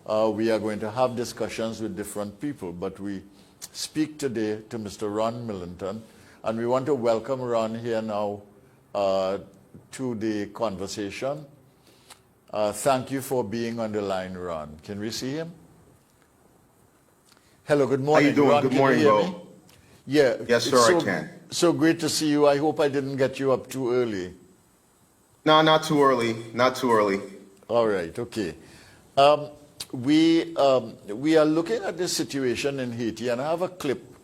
we are going to have discussions with different people, but we speak today to Mr. Ron Millington, and we want to welcome Ron here now to the conversation. Thank you for being on the line, Ron. Can we see him? Hello, good morning. How you doing? Ron, good morning, Bhoe. Yeah. Yes, sir, I can. So great to see you. I hope I didn't get you up too early. No, not too early. Not too early. All right, okay. We are looking at this situation in Haiti, and I have a clip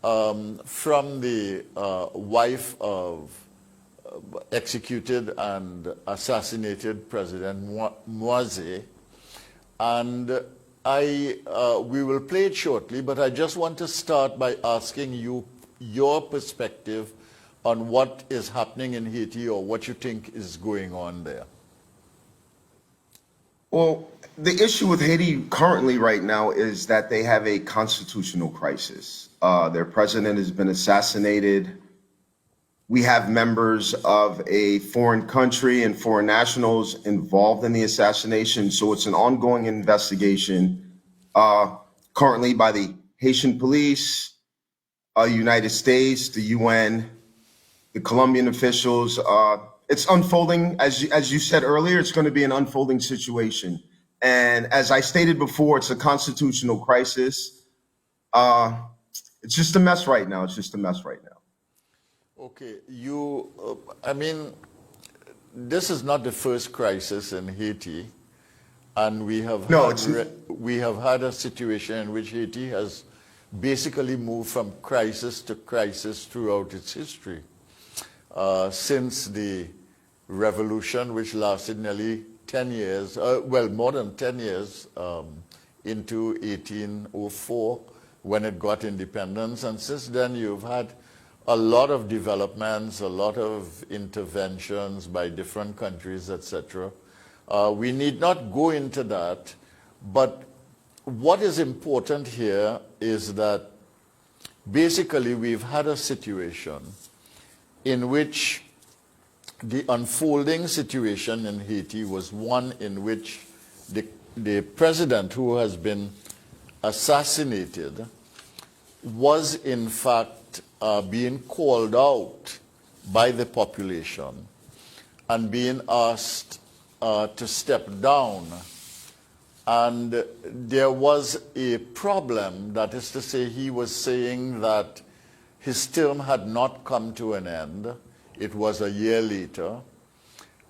from the wife of executed and assassinated President Moïse, and we will play it shortly, but I just want to start by asking you your perspective on what is happening in Haiti, or what you think is going on there. Well, the issue with Haiti currently right now is that they have a constitutional crisis. Their president has been assassinated. We have members of a foreign country and foreign nationals involved in the assassination. So it's an ongoing investigation currently by the Haitian police, United States, the UN, the Colombian officials. It's unfolding, as you said earlier, it's going to be an unfolding situation. And as I stated before, it's a constitutional crisis. It's just a mess right now. It's just a mess right now. Okay, I mean, this is not the first crisis in Haiti, and we have had a situation in which Haiti has basically moved from crisis to crisis throughout its history. Since the revolution, which lasted nearly 10 years, well, more than 10 years, into 1804, when it got independence. And since then, you've had a lot of developments, a lot of interventions by different countries, etc. We need not go into that, but what is important here is that basically we've had a situation in which the unfolding situation in Haiti was one in which the president who has been assassinated was in fact being called out by the population and being asked to step down. And there was a problem, that is to say, he was saying that his term had not come to an end. It was a year later.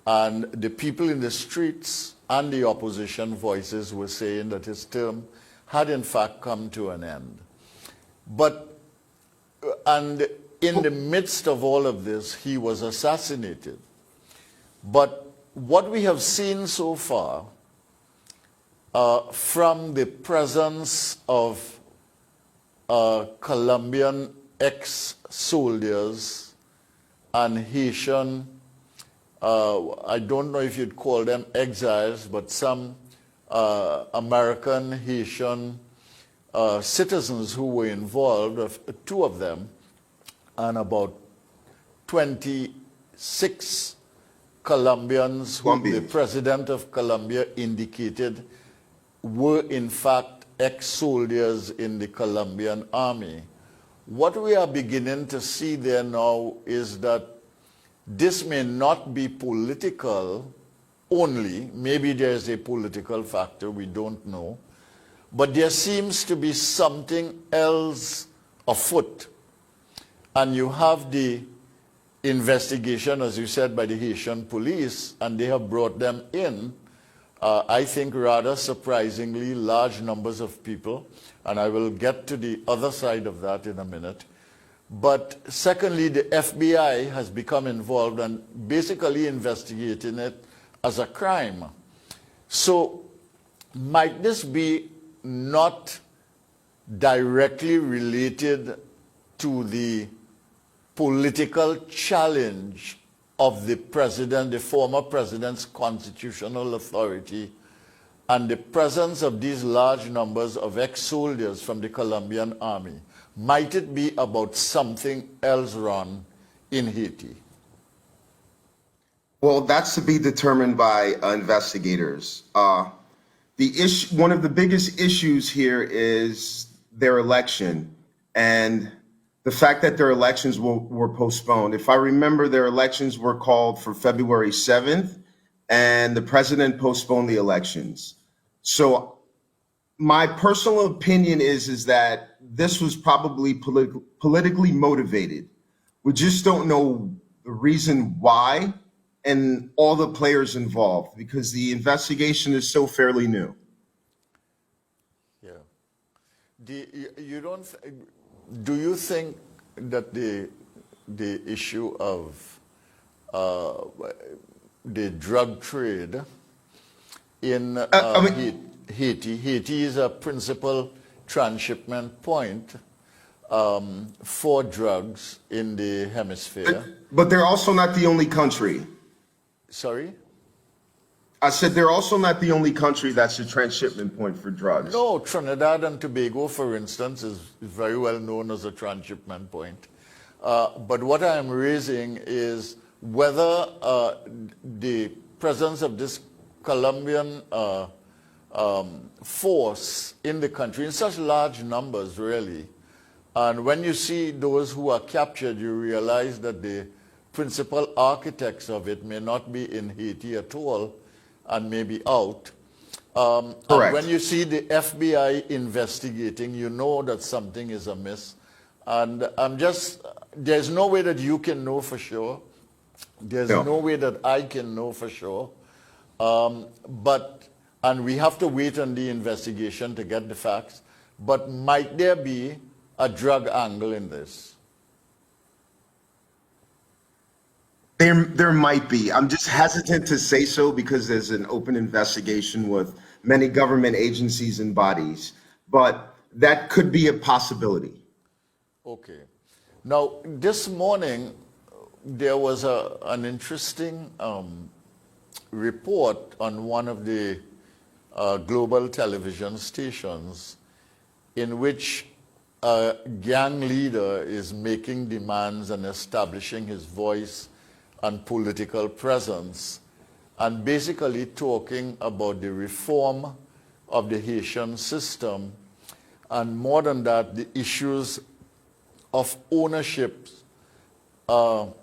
And the people in the streets and the opposition voices were saying that his term had in fact come to an end. And in the midst of all of this, he was assassinated. But what we have seen so far from the presence of Colombian ex-soldiers and Haitian, I don't know if you'd call them exiles, but some American Haitian citizens who were involved, two of them, and about 26 Colombians who the president of Colombia indicated were in fact ex-soldiers in the Colombian army. What we are beginning to see there now is that this may not be political only. Maybe there's a political factor, we don't know. But there seems to be something else afoot. And you have the investigation, as you said, by the Haitian police, and they have brought them in, I think rather surprisingly, large numbers of people. And I will get to the other side of that in a minute. But secondly, the FBI has become involved and basically investigating it as a crime. So might this be not directly related to the political challenge of the president, the former president's constitutional authority, and the presence of these large numbers of ex-soldiers from the Colombian army? Might it be about something else wrong in Haiti? Well, that's to be determined by investigators. One of the biggest issues here is their election and the fact that their elections were postponed. If I remember, their elections were called for February 7th, and the president postponed the elections. So my personal opinion is that this was probably politically motivated. We just don't know the reason why and all the players involved, because the investigation is so fairly new. Yeah. Do you think that the issue of the drug trade in Haiti is a principal transshipment point for drugs in the hemisphere? But they're also not the only country. Sorry? I said they're also not the only country that's a transshipment point for drugs. No, Trinidad and Tobago, for instance, is very well known as a transshipment point. But what I am raising is whether the presence of this Colombian force in the country in such large numbers, really, and when you see those who are captured, you realize that the principal architects of it may not be in Haiti at all and may be out. Correct. And when you see the FBI investigating, you know that something is amiss. And there's no way that you can know for sure. There's no way that I can know for sure. And we have to wait on the investigation to get the facts. But might there be a drug angle in this? There might be. I'm just hesitant to say so because there's an open investigation with many government agencies and bodies, but that could be a possibility. Okay. Now, this morning, there was an interesting report on one of the global television stations in which a gang leader is making demands and establishing his voice and political presence, and basically talking about the reform of the Haitian system, and more than that, the issues of ownership of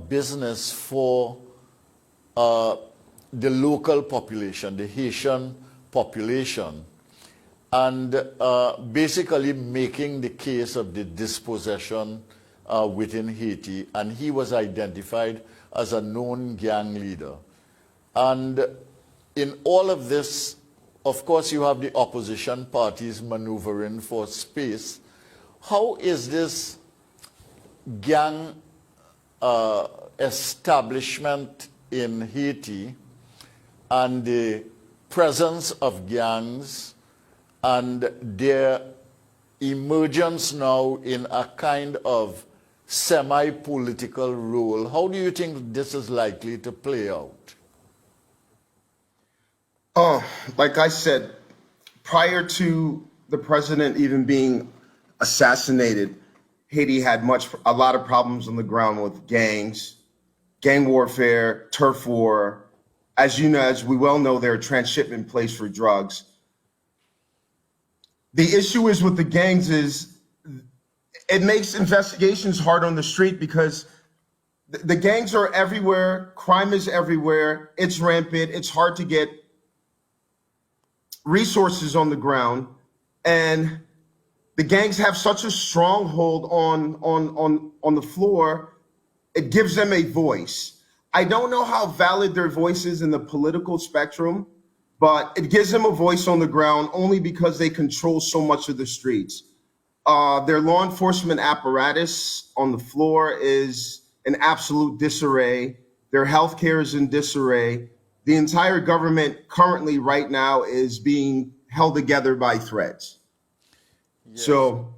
business for the local population, the Haitian population, and basically making the case of the dispossession within Haiti, and he was identified as a known gang leader. And in all of this, of course, you have the opposition parties maneuvering for space. How is this gang establishment in Haiti and the presence of gangs and their emergence now in a kind of semi-political role, how do you think this is likely to play out? Like I said, prior to the president even being assassinated, Haiti had a lot of problems on the ground with gangs, gang warfare, turf war. As you know, as we well know, they're a transshipment place for drugs. The issue is with the gangs is it makes investigations hard on the street because the gangs are everywhere. Crime is everywhere. It's rampant. It's hard to get resources on the ground. And the gangs have such a stronghold on the floor. It gives them a voice. I don't know how valid their voice is in the political spectrum, but it gives them a voice on the ground only because they control so much of the streets. Their law enforcement apparatus on the floor is in absolute disarray. Their healthcare is in disarray. The entire government currently right now is being held together by threats. Yes. So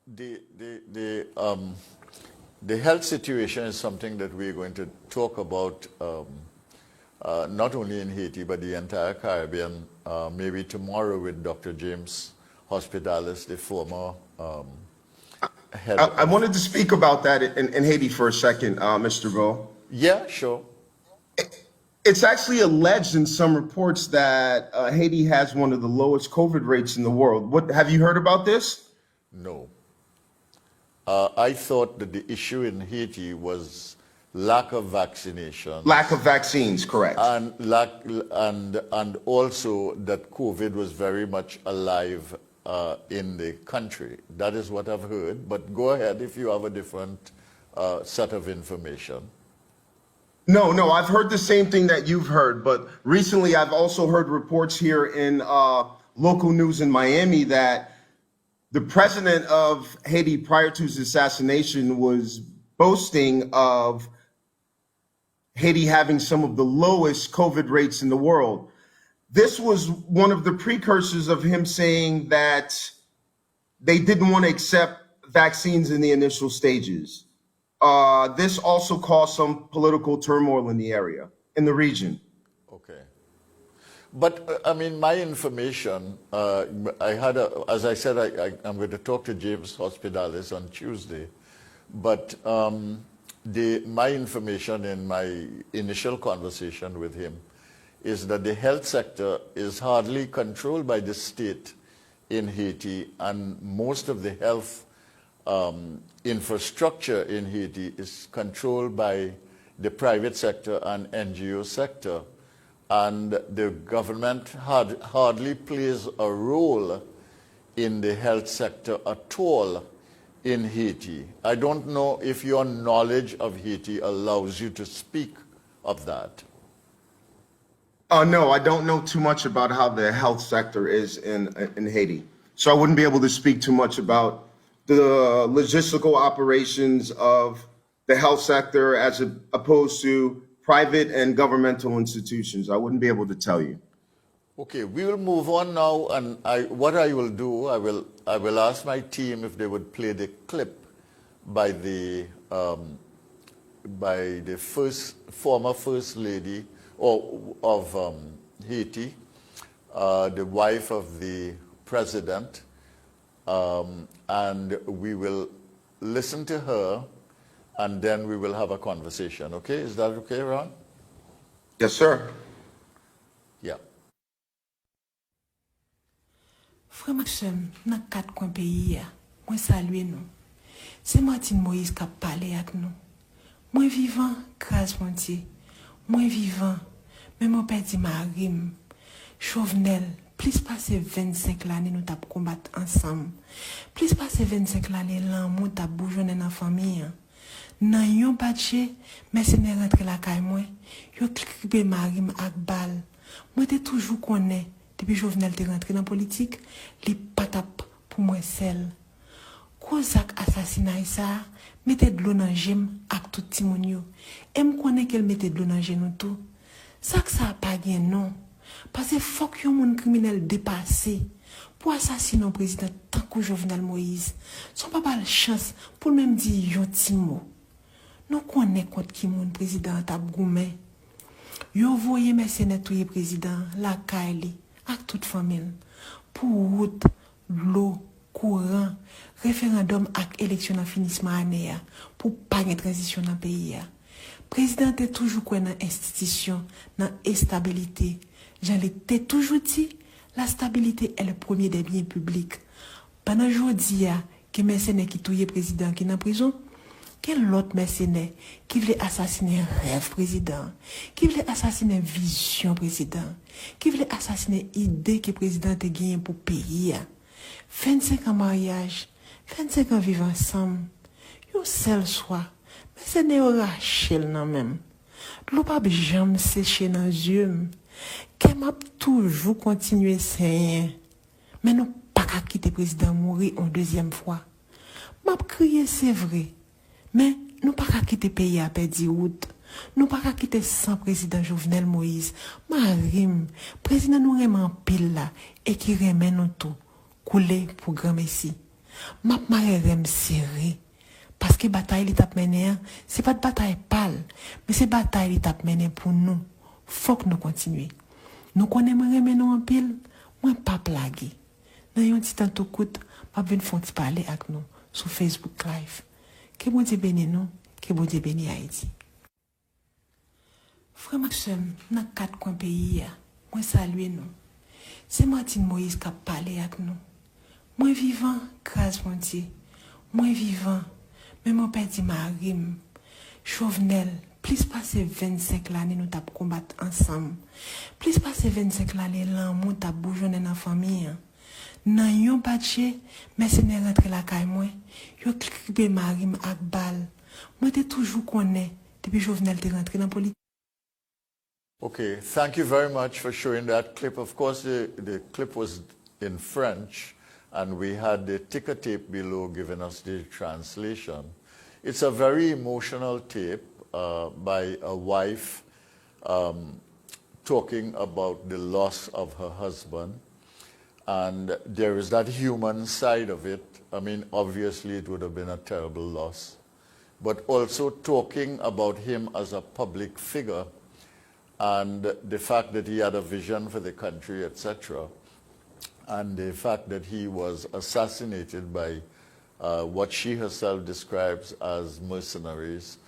the health situation is something that we're going to talk about not only in Haiti, but the entire Caribbean, maybe tomorrow with Dr. James Hospitalis, the former head. I wanted to speak about that in Haiti for a second, Mr. Bhoe. Yeah, sure. It's actually alleged in some reports that Haiti has one of the lowest COVID rates in the world. What have you heard about this? No. I thought that the issue in Haiti was lack of vaccination. Lack of vaccines, correct. And also that COVID was very much alive in the country. That is what I've heard. But go ahead if you have a different set of information. No, I've heard the same thing that you've heard, but recently I've also heard reports here in local news in Miami that the president of Haiti prior to his assassination was boasting of Haiti having some of the lowest COVID rates in the world. This was one of the precursors of him saying that they didn't want to accept vaccines in the initial stages. This also caused some political turmoil in the area, in the region. Okay. But, I mean, my information, as I said, I'm going to talk to James Hospitalis on Tuesday, but my information in my initial conversation with him is that the health sector is hardly controlled by the state in Haiti, and most of the health infrastructure in Haiti is controlled by the private sector and NGO sector, and the government hardly plays a role in the health sector at all in Haiti. I don't know if your knowledge of Haiti allows you to speak of that. No, I don't know too much about how the health sector is in Haiti, so I wouldn't be able to speak too much about the logistical operations of the health sector as opposed to private and governmental institutions. I wouldn't be able to tell you. Okay, we will move on now, and what I will do, I will ask my team if they would play the clip by the former First Lady of Haiti, the wife of the president. And we will listen to her, and then we will have a conversation. Okay? Is that okay, Ron? Yes, sir. Yeah. Frère Maxime, dans 4 coins pays, moi salue nous. C'est Martin Moïse qui a parlé avec nous. Moi vivant, grâce Montier. Moi vivant, mais mon père dit Marim, Jovenel. Plus passer 25 l'année nous t'a combattre ensemble. Plus passer 25 l'année l'amour t'a bougeonné dans famille. Nan yon batche, mercenaire rentre la caille moi. Yo cliqué marim ak bal. Moi t'ai toujours connaît depuis Jovenel t'est rentré dans politique, li patap pour moi seul. Cause ak assassinat ça, mettez de l'eau dans jem ak tout ti moun yo. Et me connaît qu'elle mettait de l'eau dans genou tout. Ça que ça pas bien non. Parce que faut que yon criminel dépassé pour assassiner un président tant que Jovenel Moïse. Son pas la chance pour même dire yon ti mot. Nous connaissons contre qui mon président t'a goumé. Yo voyé mercenaire touye président la caille avec toute famille pour route, l'eau, courant, référendum ak élection en finissement année pour pas de transition dans pays. Président est toujours quoi dans institution, dans stabilité. J'en ai toujours dit, la stabilité est le premier des biens publics. Pendant aujourd'hui, que mercenaire qui touye président qui est en prison, quel autre mercenaire qui voulait assassiner rêve président, qui voulait assassiner vision président, qui voulait assassiner idée que président a gagné pour pays. 25 ans mariage, 25 ans vivre ensemble. Yo seul soir, mercenaire rachel nan même. L'eau pas jamais sécher dans yeux. Que m'a toujours continué saigner. Mais nous pas qu'à quitter président mourir une deuxième fois. M'a crié c'est vrai. Mais nous pas qu'à quitter pays à perdre route. Nous pas qu'à quitter sans président Jovenel Moïse. Marim, président nous remet en pile là et qui remet nous tout. Couler pour grand messie. M'a rem serré. Parce que bataille l'étape menée, c'est pas de bataille pâle, mais c'est bataille l'étape menée pour nous. Faut que nous continuions. Nous connaissons remet nous en pile, moi pas plagué. Dans yon petit temps tout coûte, pas venir font parler avec nous sur Facebook Live. Que bon Dieu bénisse nous, que bon Dieu bénisse Haïti. Frère Maxime, dans 4 coins pays, moi salue nous. C'est Martin Moïse qui a parlé avec nous. Moi vivant, grâce mon Dieu. Moi vivant, mais mon père dit Marim, Jovenel, plus passer 25 l'année nous t'a combattre ensemble. Plus passer 25 l'année là, nous t'a bougeonner dans la famille. Nan yon patché, mercenaire rentre la caille moi. Yo cliqué Marim ak bal. Moi t'ai toujours connaît depuis Jovenel t'est rentré dans la politique. Okay, thank you very much for showing that clip. Of course, the clip was in French, and we had the ticker tape below giving us the translation. It's a very emotional tape by a wife talking about the loss of her husband. And there is that human side of it. I mean, obviously, it would have been a terrible loss. But also talking about him as a public figure and the fact that he had a vision for the country, etc. And the fact that he was assassinated by what she herself describes as mercenaries.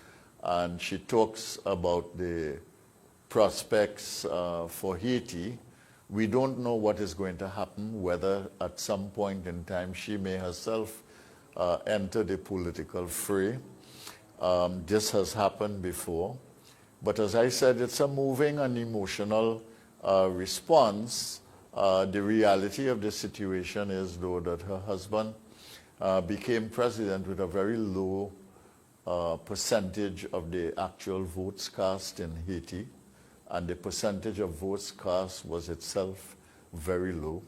And she talks about the prospects for Haiti. We don't know what is going to happen, whether at some point in time she may herself enter the political fray. This has happened before. But as I said, it's a moving and emotional response. The reality of the situation is, though, that her husband became president with a very low percentage of the actual votes cast in Haiti. And the percentage of votes cast was itself very low.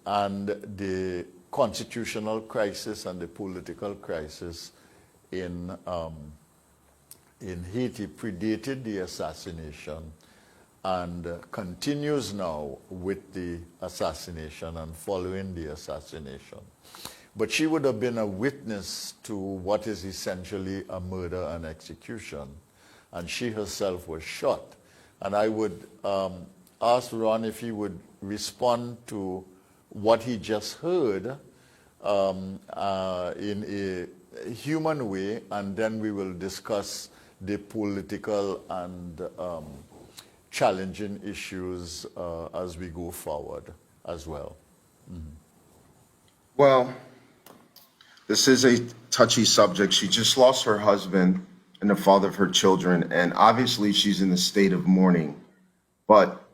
And the constitutional crisis and the political crisis in Haiti predated the assassination and continues now with the assassination and following the assassination. But she would have been a witness to what is essentially a murder and execution. And she herself was shot. And I would ask Ron if he would respond to what he just heard in a human way, and then we will discuss the political and challenging issues as we go forward as well. Mm-hmm. Well, this is a touchy subject. She just lost her husband and the father of her children, and obviously she's in a state of mourning. But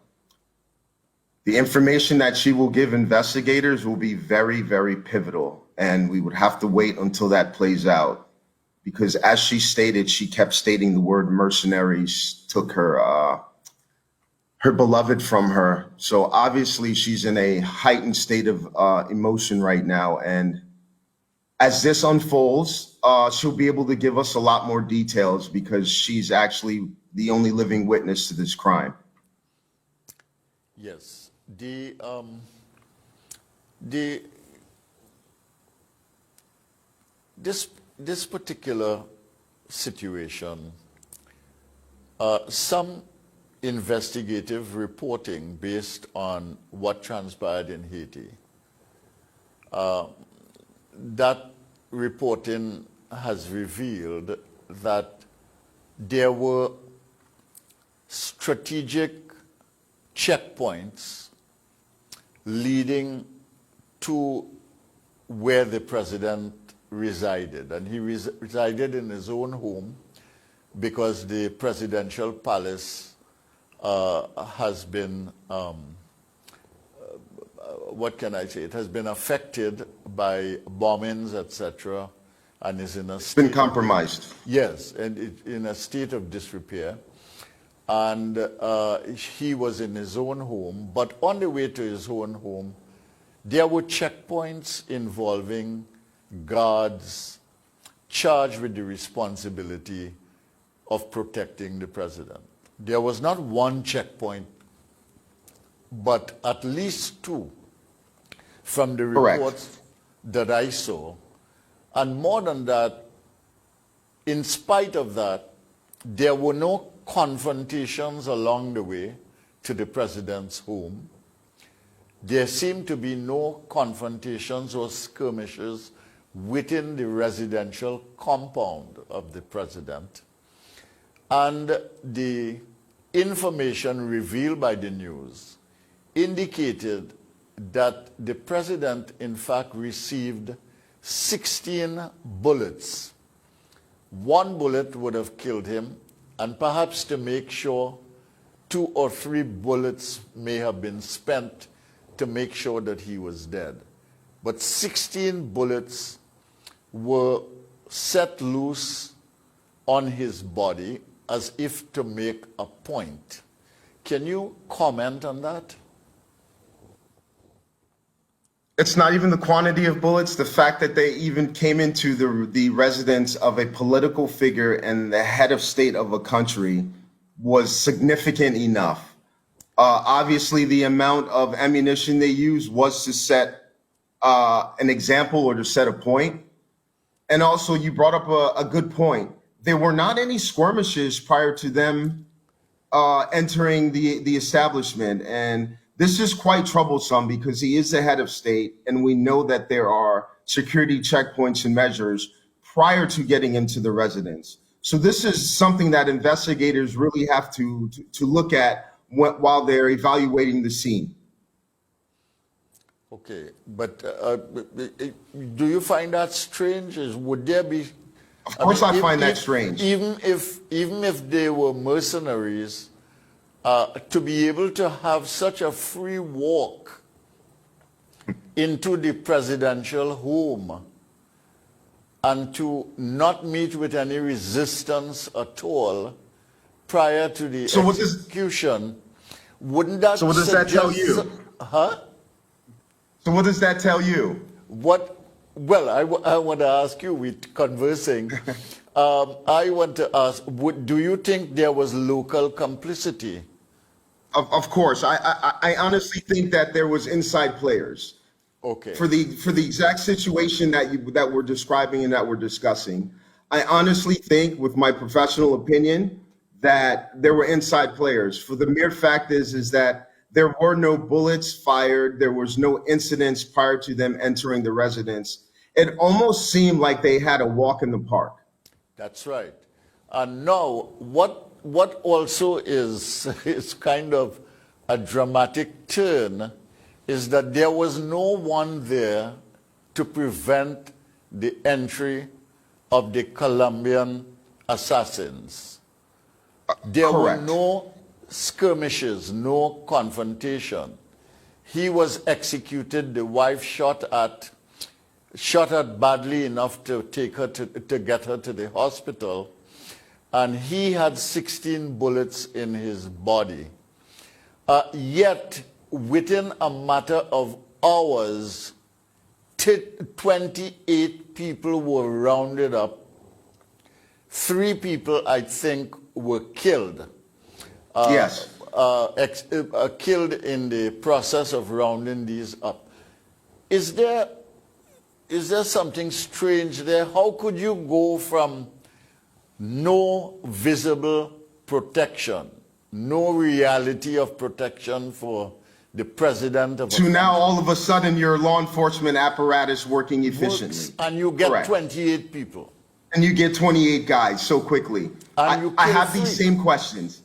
the information that she will give investigators will be very, very pivotal, and we would have to wait until that plays out. Because as she stated, she kept stating the word mercenaries took her her beloved from her. So obviously she's in a heightened state of emotion right now, and as this unfolds, she'll be able to give us a lot more details because she's actually the only living witness to this crime. Yes. This particular situation, some investigative reporting based on what transpired in Haiti, that reporting has revealed that there were strategic checkpoints leading to where the president resided. And he resided in his own home because the presidential palace has been, what can I say? It has been affected by bombings, etc., and is in a state. Been compromised. Yes, and in a state of disrepair. And he was in his own home, but on the way to his own home, there were checkpoints involving guards charged with the responsibility of protecting the president. There was not one checkpoint, but at least two from the reports that I saw. And more than that, in spite of that, there were no confrontations along the way to the president's home. There seemed to be no confrontations or skirmishes within the residential compound of the president. And the information revealed by the news indicated that the president, in fact, received 16 bullets. One bullet would have killed him, and perhaps to make sure 2 or 3 bullets may have been spent to make sure that he was dead. But 16 bullets were set loose on his body as if to make a point. Can you comment on that? It's not even the quantity of bullets. The fact that they even came into the residence of a political figure and the head of state of a country was significant enough. Obviously, the amount of ammunition they used was to set an example or to set a point. And also, you brought up a good point. There were not any skirmishes prior to them entering the establishment. And this is quite troublesome because he is the head of state, and we know that there are security checkpoints and measures prior to getting into the residence. So this is something that investigators really have to look at while they're evaluating the scene. Okay, but do you find that strange? Would there be? Of course, I find that strange. Even if they were mercenaries, to be able to have such a free walk into the presidential home and to not meet with any resistance at all prior to the execution, wouldn't that? So what does that tell you? Huh? So what does that tell you? What? Well, I want to ask you. We're conversing. I want to ask: do you think there was local complicity? Of course, I honestly think that there was inside players. Okay. For the exact situation that we're describing and that we're discussing, I honestly think, with my professional opinion, that there were inside players. For the mere fact is that there were no bullets fired, there was no incidents prior to them entering the residence. It almost seemed like they had a walk in the park. That's right. And now, what also is kind of a dramatic turn is that there was no one there to prevent the entry of the Colombian assassins. There Correct. were no skirmishes, no confrontation. He was executed, the wife shot at badly enough to take her to get her to the hospital, and he had 16 bullets in his body. Yet, within a matter of hours, 28 people were rounded up. 3 people, I think, were killed. Yes. Killed in the process of rounding these up. Is there something strange there? How could you go from no visible protection, no reality of protection for the president of a country, now all of a sudden your law enforcement apparatus working efficiently? and you get Correct. 28 people? And you get 28 guys so quickly. And I have these same questions.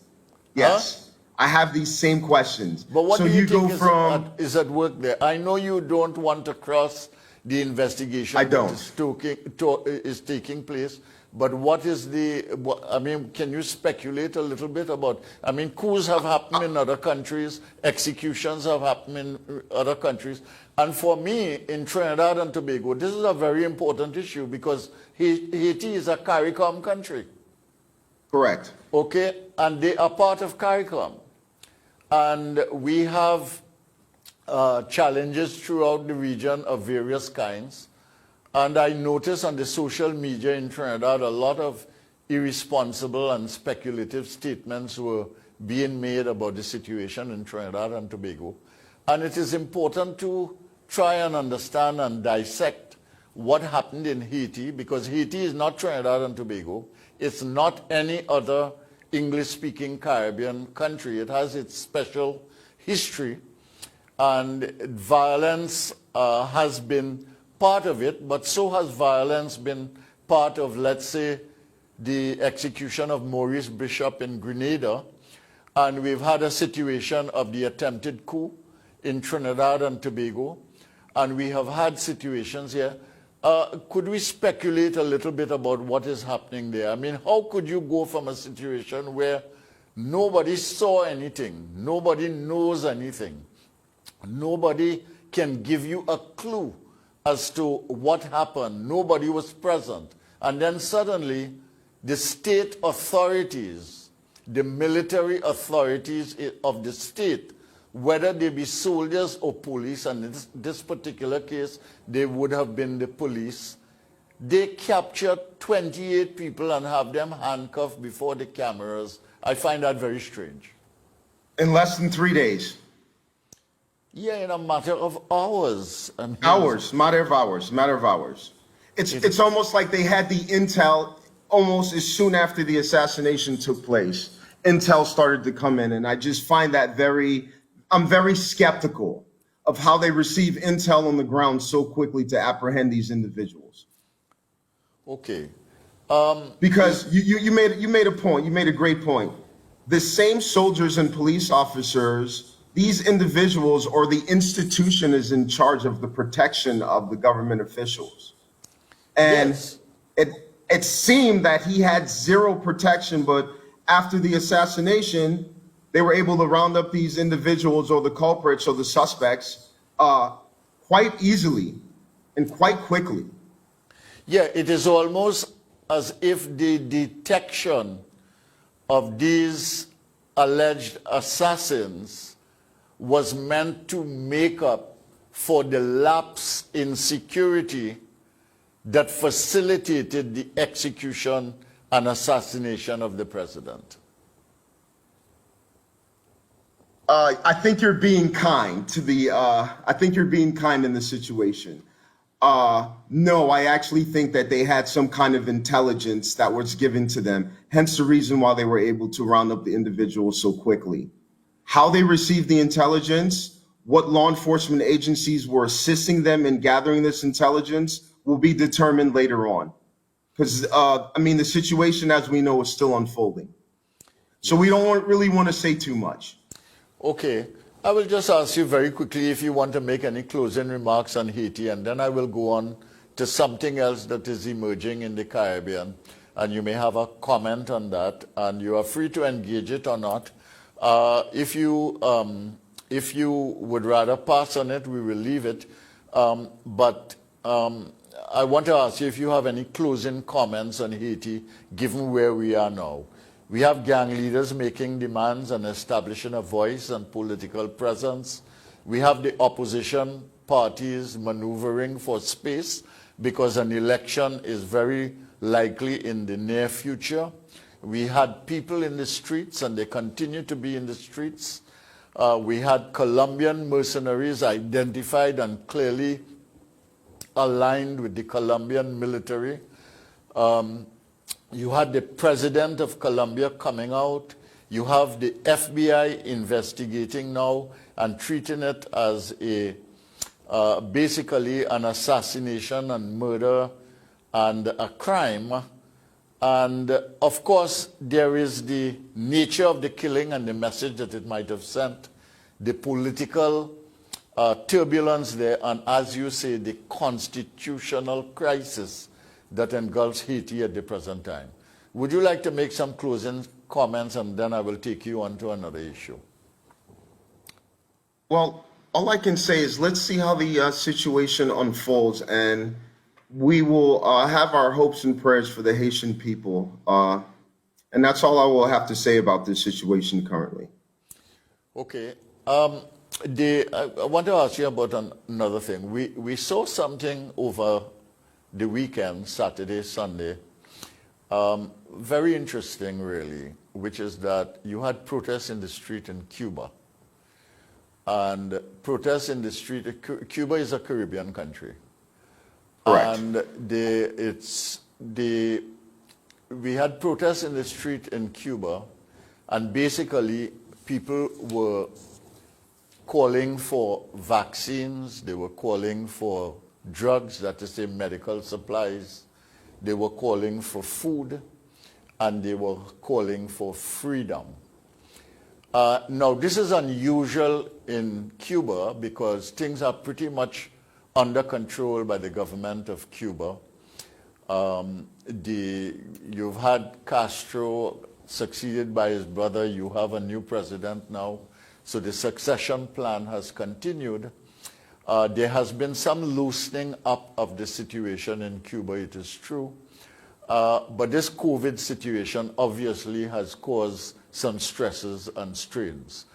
Yes. Huh? I have these same questions. But what so do you go think from is at work there? I know you don't want to cross the investigation I don't. that is taking place, but what is I mean, can you speculate a little bit about, I mean, coups have happened in other countries, executions have happened in other countries, and for me, in Trinidad and Tobago, this is a very important issue because Haiti is a CARICOM country. Correct. Okay, and they are part of CARICOM. And we have challenges throughout the region of various kinds. And I notice on the social media in Trinidad, a lot of irresponsible and speculative statements were being made about the situation in Trinidad and Tobago. And it is important to try and understand and dissect what happened in Haiti, because Haiti is not Trinidad and Tobago. It's not any other English-speaking Caribbean country. It has its special history, and violence has been part of it, but so has violence been part of, let's say, the execution of Maurice Bishop in Grenada, and we've had a situation of the attempted coup in Trinidad and Tobago, and we have had situations here. Could we speculate a little bit about what is happening there? I mean, how could you go from a situation where nobody saw anything, nobody knows anything, nobody can give you a clue as to what happened, nobody was present, and then suddenly the state authorities, the military authorities of the state, whether they be soldiers or police, and in this particular case, they would have been the police, they captured 28 people and have them handcuffed before the cameras. I find that very strange. In less than 3 days. Yeah, in a matter of hours. I mean, matter of hours. It's almost like they had the intel almost as soon after the assassination took place. Intel started to come in, and I just find that I'm very skeptical of how they receive intel on the ground so quickly to apprehend these individuals. Okay. Because you made a point, you made a great point. The same soldiers and police officers, these individuals or the institution is in charge of the protection of the government officials. And yes. It seemed that he had zero protection, but after the assassination, they were able to round up these individuals or the culprits or the suspects quite easily and quite quickly. Yeah, it is almost as if the detection of these alleged assassins was meant to make up for the lapse in security that facilitated the execution and assassination of the president. I think you're being kind to the, I think you're being kind in the situation. No, I actually think that they had some kind of intelligence that was given to them, hence the reason why they were able to round up the individuals so quickly. How they received the intelligence, what law enforcement agencies were assisting them in gathering this intelligence will be determined later on. Because, I mean, the situation, as we know, is still unfolding. So we don't really want to say too much. Okay. I will just ask you very quickly if you want to make any closing remarks on Haiti, and then I will go on to something else that is emerging in the Caribbean, and you may have a comment on that, and you are free to engage it or not. If you would rather pass on it, we will leave it. But I want to ask you if you have any closing comments on Haiti, given where we are now. We have gang leaders making demands and establishing a voice and political presence. We have the opposition parties maneuvering for space because an election is very likely in the near future. We had people in the streets, and they continue to be in the streets. We had Colombian mercenaries identified and clearly aligned with the Colombian military. You had the president of Colombia coming out. You have the FBI investigating now and treating it as a basically an assassination and murder and a crime. And of course, there is the nature of the killing and the message that it might have sent, the political turbulence there, and as you say, the constitutional crisis that engulfs Haiti at the present time. Would you like to make some closing comments, and then I will take you on to another issue? Well, all I can say is let's see how the situation unfolds, and we will have our hopes and prayers for the Haitian people. And that's all I will have to say about this situation currently. Okay. I want to ask you about another thing. We saw something over the weekend, Saturday, Sunday, very interesting really, which is that you had protests in the street in Cuba. And protests in the street, Cuba is a Caribbean country. Correct. And we had protests in the street in Cuba, and basically people were calling for vaccines, they were calling for drugs, that is to say medical supplies, they were calling for food, and they were calling for freedom. Now, this is unusual in Cuba because things are pretty much under control by the government of Cuba. You've had Castro succeeded by his brother. You have a new president now. So the succession plan has continued. There has been some loosening up of the situation in Cuba, it is true. But this COVID situation obviously has caused some stresses and strains.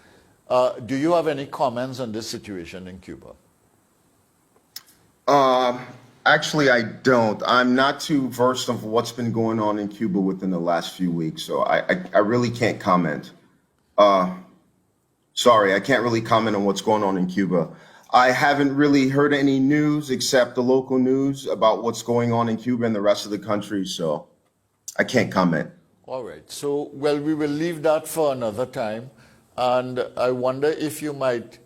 Do you have any comments on this situation in Cuba? Actually, I don't. I'm not too versed of what's been going on in Cuba within the last few weeks, so I really can't comment. Sorry, I can't really comment on what's going on in Cuba. I haven't really heard any news except the local news about what's going on in Cuba and the rest of the country, so I can't comment. All right. So, well, we will leave that for another time. And I wonder if you might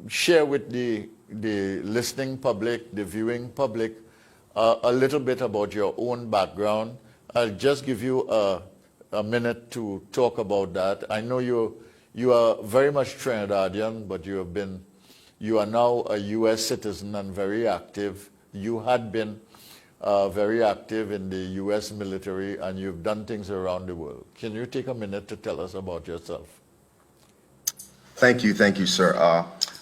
share with the listening public, the viewing public, a little bit about your own background. I'll just give you a minute to talk about that. I know you are very much Trinidadian, but you are now a U.S. citizen and very active. You had been very active in the U.S. military, and you've done things around the world. Can you take a minute to tell us about yourself? Thank you, sir.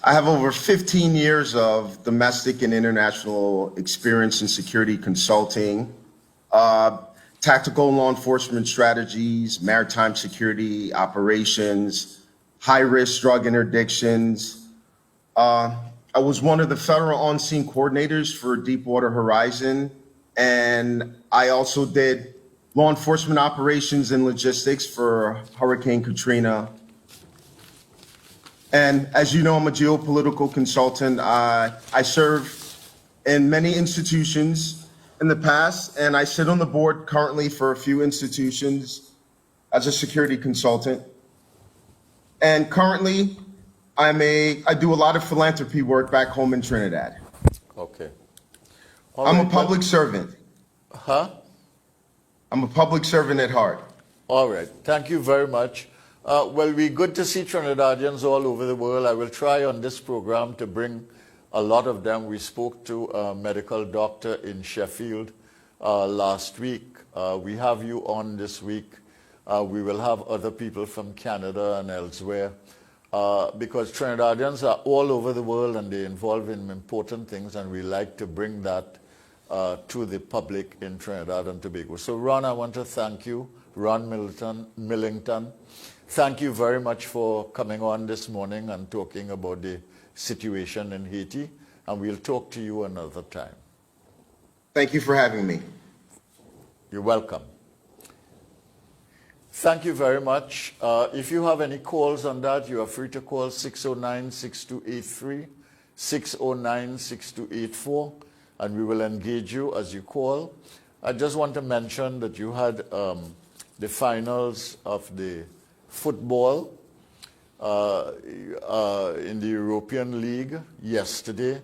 I have over 15 years of domestic and international experience in security consulting, tactical law enforcement strategies, maritime security operations, high-risk drug interdictions. I was one of the federal on-scene coordinators for Deepwater Horizon, and I also did law enforcement operations and logistics for Hurricane Katrina. And as you know, I'm a geopolitical consultant. I serve in many institutions in the past, and I sit on the board currently for a few institutions as a security consultant. And currently, I do a lot of philanthropy work back home in Trinidad. Okay. I'm a public servant. Huh? I'm a public servant at heart. All right. Thank you very much. Well, we're good to see Trinidadians all over the world. I will try on this program to bring a lot of them. We spoke to a medical doctor in Sheffield last week. We have you on this week. We will have other people from Canada and elsewhere because Trinidadians are all over the world and they're involved in important things, and we like to bring that to the public in Trinidad and Tobago. So, Ron, I want to thank you, Ron Millington. Thank you very much for coming on this morning and talking about the situation in Haiti, and we'll talk to you another time. Thank you for having me. You're welcome. Thank you very much. If you have any calls on that, you are free to call 609-6283, 609-6284, and we will engage you as you call. I just want to mention that you had the finals of the football in the European League yesterday.